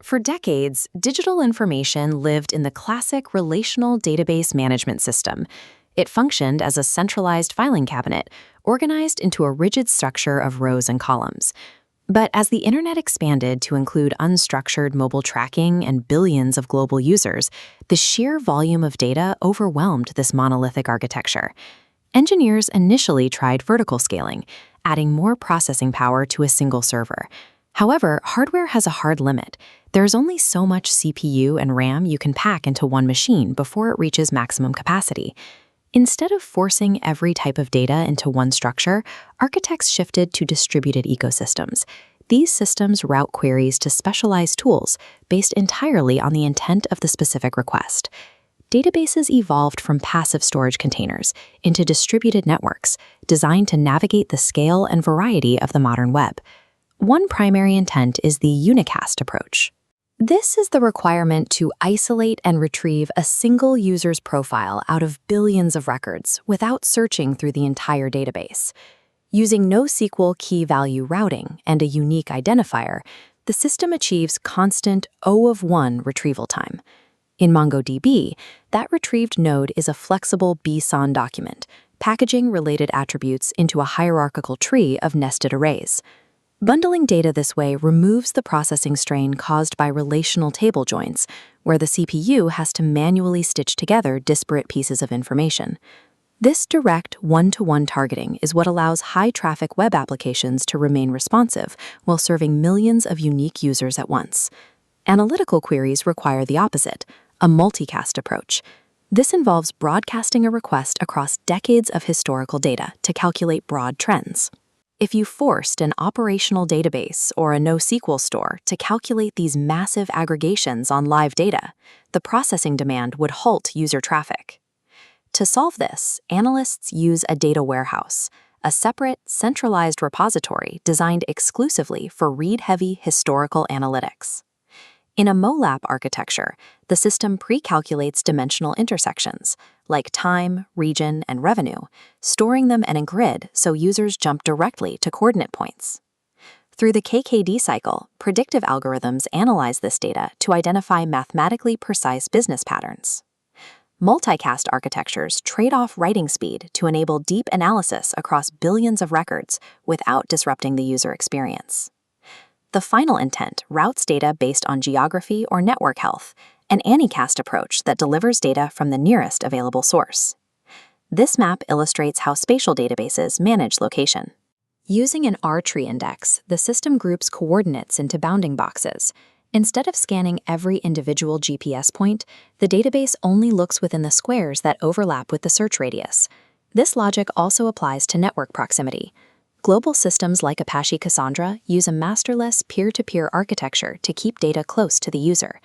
For decades, digital information lived in the classic relational database management system. It functioned as a centralized filing cabinet, organized into a rigid structure of rows and columns. But as the internet expanded to include unstructured mobile tracking and billions of global users, the sheer volume of data overwhelmed this monolithic architecture. Engineers initially tried vertical scaling, adding more processing power to a single server. However, hardware has a hard limit. There's only so much CPU and RAM you can pack into one machine before it reaches maximum capacity. Instead of forcing every type of data into one structure, architects shifted to distributed ecosystems. These systems route queries to specialized tools based entirely on the intent of the specific request. Databases evolved from passive storage containers into distributed networks designed to navigate the scale and variety of the modern web. One primary intent is the unicast approach. This is the requirement to isolate and retrieve a single user's profile out of billions of records without searching through the entire database. Using NoSQL key-value routing and a unique identifier, the system achieves constant O(1) retrieval time. In MongoDB, that retrieved node is a flexible BSON document, packaging related attributes into a hierarchical tree of nested arrays. Bundling data this way removes the processing strain caused by relational table joins, where the CPU has to manually stitch together disparate pieces of information. This direct one-to-one targeting is what allows high-traffic web applications to remain responsive while serving millions of unique users at once. Analytical queries require the opposite, a multicast approach. This involves broadcasting a request across decades of historical data to calculate broad trends. If you forced an operational database or a NoSQL store to calculate these massive aggregations on live data, the processing demand would halt user traffic. To solve this, analysts use a data warehouse, a separate, centralized repository designed exclusively for read-heavy historical analytics. In a MOLAP architecture, the system pre-calculates dimensional intersections, like time, region, and revenue, storing them in a grid so users jump directly to coordinate points. Through the KKD cycle, predictive algorithms analyze this data to identify mathematically precise business patterns. Multicast architectures trade off writing speed to enable deep analysis across billions of records without disrupting the user experience. The final intent routes data based on geography or network health, an anycast approach that delivers data from the nearest available source. This map illustrates how spatial databases manage location. Using an R-tree index, the system groups coordinates into bounding boxes. Instead of scanning every individual GPS point, the database only looks within the squares that overlap with the search radius. This logic also applies to network proximity. Global systems like Apache Cassandra use a masterless peer-to-peer architecture to keep data close to the user.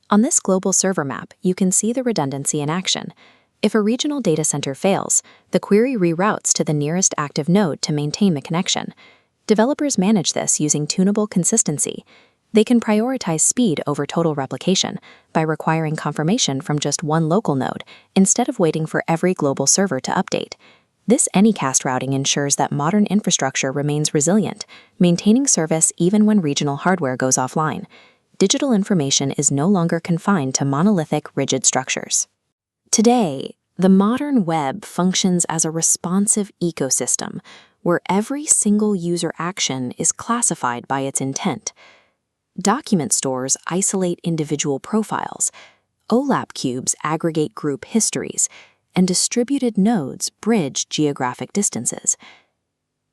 On this global server map, you can see the redundancy in action. If a regional data center fails, the query reroutes to the nearest active node to maintain the connection. Developers manage this using tunable consistency. They can prioritize speed over total replication by requiring confirmation from just one local node instead of waiting for every global server to update. This anycast routing ensures that modern infrastructure remains resilient, maintaining service even when regional hardware goes offline. Digital information is no longer confined to monolithic, rigid structures. Today, the modern web functions as a responsive ecosystem where every single user action is classified by its intent. Document stores isolate individual profiles, OLAP cubes aggregate group histories, and distributed nodes bridge geographic distances.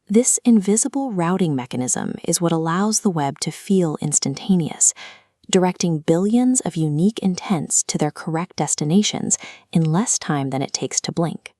This invisible routing mechanism is what allows the web to feel instantaneous, directing billions of unique intents to their correct destinations in less time than it takes to blink.